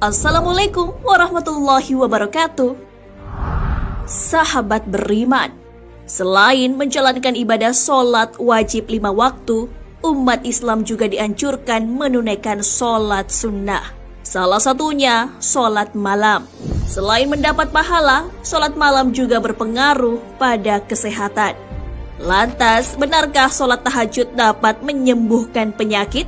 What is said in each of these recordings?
Assalamualaikum warahmatullahi wabarakatuh. Sahabat beriman, selain menjalankan ibadah sholat wajib 5 waktu, umat Islam juga dianjurkan menunaikan sholat sunnah. Salah satunya sholat malam. Selain mendapat pahala, sholat malam juga berpengaruh pada kesehatan. Lantas, benarkah sholat tahajud dapat menyembuhkan penyakit?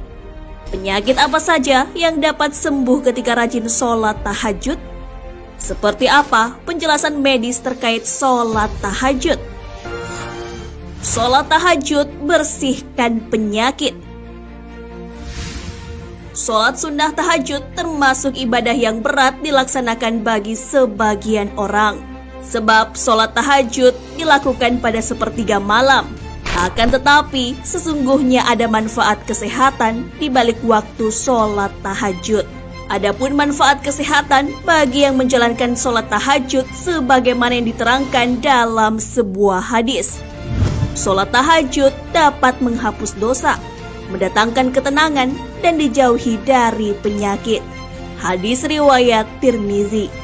Penyakit apa saja yang dapat sembuh ketika rajin sholat tahajud? Seperti apa penjelasan medis terkait sholat tahajud? Sholat tahajud bersihkan penyakit. Sholat sunnah tahajud termasuk ibadah yang berat dilaksanakan bagi sebagian orang. Sebab sholat tahajud dilakukan pada sepertiga malam. Akan tetapi, sesungguhnya ada manfaat kesehatan di balik waktu sholat tahajud. Adapun manfaat kesehatan bagi yang menjalankan sholat tahajud sebagaimana yang diterangkan dalam sebuah hadis. Sholat tahajud dapat menghapus dosa, mendatangkan ketenangan, dan dijauhi dari penyakit. Hadis riwayat Tirmizi.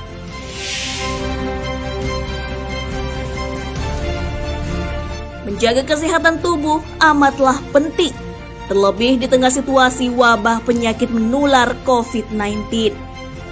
Menjaga kesehatan tubuh amatlah penting, terlebih di tengah situasi wabah penyakit menular COVID-19.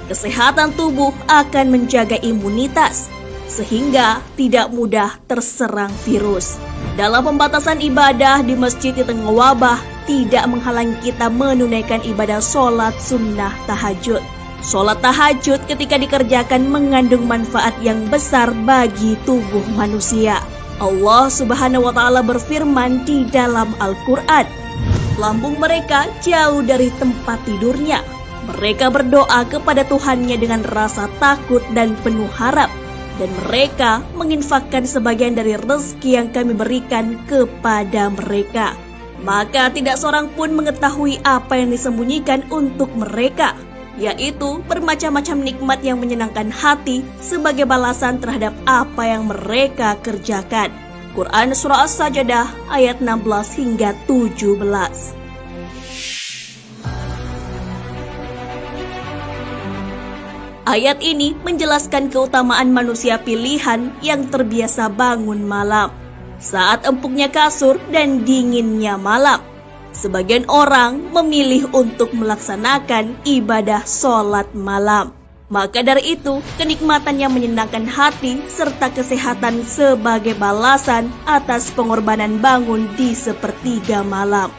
Kesehatan tubuh akan menjaga imunitas, sehingga tidak mudah terserang virus. Dalam pembatasan ibadah di masjid di tengah wabah, tidak menghalangi kita menunaikan ibadah sholat sunnah tahajud. Sholat tahajud ketika dikerjakan mengandung manfaat yang besar bagi tubuh manusia. Allah Subhanahu wa Ta'ala berfirman di dalam Al-Quran, lambung mereka jauh dari tempat tidurnya. Mereka berdoa kepada Tuhannya dengan rasa takut dan penuh harap, dan mereka menginfakkan sebagian dari rezeki yang kami berikan kepada mereka. Maka tidak seorang pun mengetahui apa yang disembunyikan untuk mereka, yaitu bermacam-macam nikmat yang menyenangkan hati sebagai balasan terhadap apa yang mereka kerjakan. Quran Surah As-Sajdah ayat 16 hingga 17. Ayat ini menjelaskan keutamaan manusia pilihan yang terbiasa bangun malam saat empuknya kasur dan dinginnya malam. Sebagian orang memilih untuk melaksanakan ibadah sholat malam. Maka dari itu, kenikmatan yang menyenangkan hati serta kesehatan sebagai balasan atas pengorbanan bangun di sepertiga malam.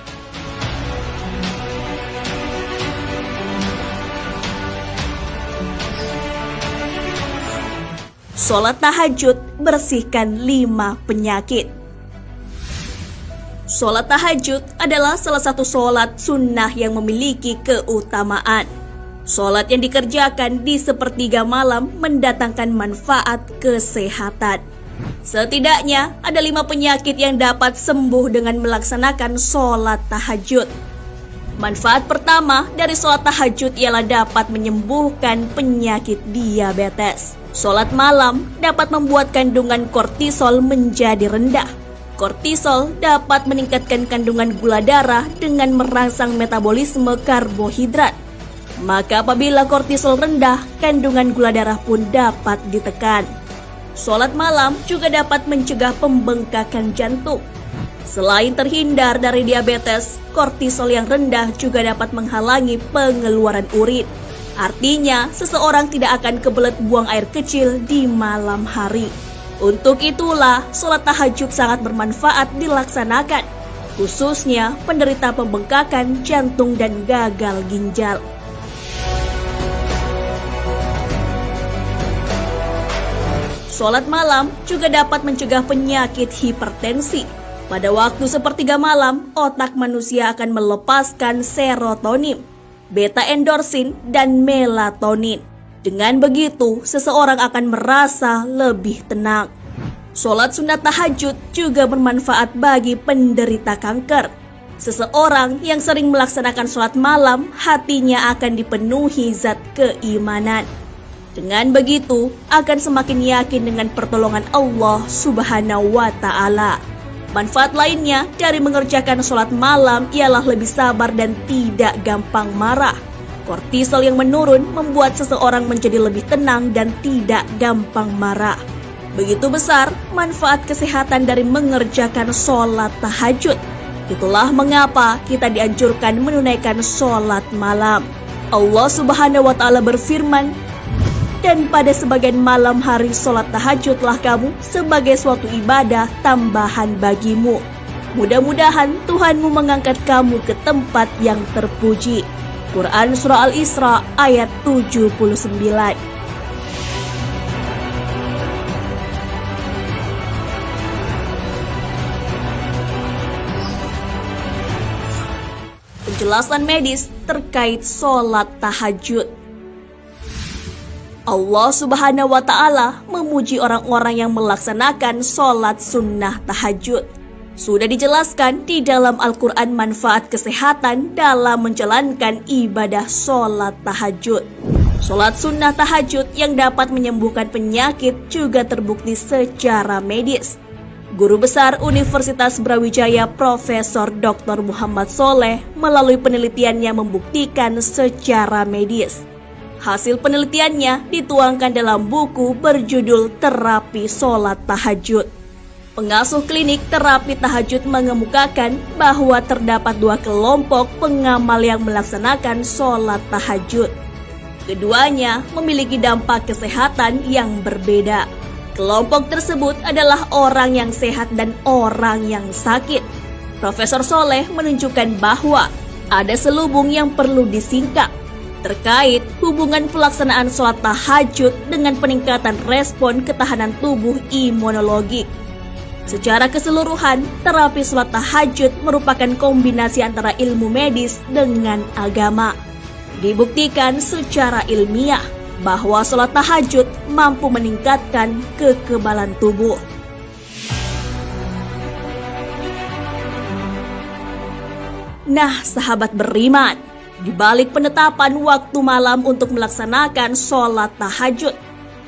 Sholat tahajud bersihkan 5 penyakit. Sholat tahajud adalah salah satu sholat sunnah yang memiliki keutamaan. Sholat yang dikerjakan di sepertiga malam mendatangkan manfaat kesehatan. Setidaknya ada 5 penyakit yang dapat sembuh dengan melaksanakan sholat tahajud. Manfaat pertama dari sholat tahajud ialah dapat menyembuhkan penyakit diabetes. Sholat malam dapat membuat kandungan kortisol menjadi rendah. Kortisol dapat meningkatkan kandungan gula darah dengan merangsang metabolisme karbohidrat. Maka apabila kortisol rendah, kandungan gula darah pun dapat ditekan. Sholat malam juga dapat mencegah pembengkakan jantung. Selain terhindar dari diabetes, kortisol yang rendah juga dapat menghalangi pengeluaran urin. Artinya, seseorang tidak akan kebelet buang air kecil di malam hari. Untuk itulah, sholat tahajud sangat bermanfaat dilaksanakan, khususnya penderita pembengkakan jantung dan gagal ginjal. Sholat malam juga dapat mencegah penyakit hipertensi. Pada waktu sepertiga malam, otak manusia akan melepaskan serotonin, beta endorfin, dan melatonin. Dengan begitu, seseorang akan merasa lebih tenang. Sholat sunat tahajud juga bermanfaat bagi penderita kanker. Seseorang yang sering melaksanakan sholat malam, hatinya akan dipenuhi zat keimanan. Dengan begitu, akan semakin yakin dengan pertolongan Allah Subhanahu wa Ta'ala. Manfaat lainnya dari mengerjakan sholat malam ialah lebih sabar dan tidak gampang marah. Kortisol yang menurun membuat seseorang menjadi lebih tenang dan tidak gampang marah. Begitu besar manfaat kesehatan dari mengerjakan sholat tahajud. Itulah mengapa kita dianjurkan menunaikan sholat malam. Allah Subhanahu wa Ta'ala berfirman, "Dan pada sebagian malam hari sholat tahajudlah kamu sebagai suatu ibadah tambahan bagimu. Mudah-mudahan Tuhanmu mengangkat kamu ke tempat yang terpuji." Quran Surah Al-Isra ayat 79. Penjelasan medis terkait sholat tahajud. Allah Subhanahu wa Ta'ala memuji orang-orang yang melaksanakan sholat sunnah tahajud. Sudah dijelaskan di dalam Al-Quran manfaat kesehatan dalam menjalankan ibadah sholat tahajud. Sholat sunnah tahajud yang dapat menyembuhkan penyakit juga terbukti secara medis. Guru Besar Universitas Brawijaya Profesor Dr. Muhammad Soleh melalui penelitiannya membuktikan secara medis. Hasil penelitiannya dituangkan dalam buku berjudul Terapi Sholat Tahajud. Pengasuh klinik terapi tahajud mengemukakan bahwa terdapat dua kelompok pengamal yang melaksanakan sholat tahajud. Keduanya memiliki dampak kesehatan yang berbeda. Kelompok tersebut adalah orang yang sehat dan orang yang sakit. Profesor Soleh menunjukkan bahwa ada selubung yang perlu disingkap terkait hubungan pelaksanaan sholat tahajud dengan peningkatan respon ketahanan tubuh imunologik. Secara keseluruhan, terapi sholat tahajud merupakan kombinasi antara ilmu medis dengan agama. Dibuktikan secara ilmiah bahwa sholat tahajud mampu meningkatkan kekebalan tubuh. Nah, sahabat beriman, di balik penetapan waktu malam untuk melaksanakan sholat tahajud,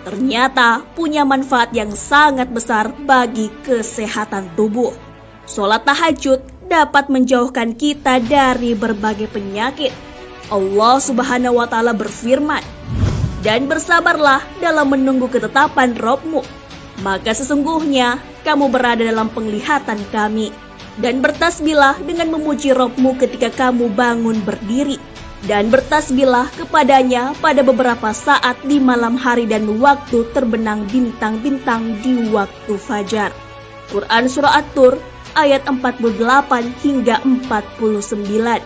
ternyata punya manfaat yang sangat besar bagi kesehatan tubuh. Sholat tahajud dapat menjauhkan kita dari berbagai penyakit. Allah Subhanahu wa Ta'ala berfirman, "Dan bersabarlah dalam menunggu ketetapan Rabb-Mu, maka sesungguhnya kamu berada dalam penglihatan kami. Dan bertasbihlah dengan memuji Rabb-Mu ketika kamu bangun berdiri. Dan bertasbihlah kepadanya pada beberapa saat di malam hari dan waktu terbenam bintang-bintang di waktu fajar." Quran Surah At-Tur ayat 48 hingga 49.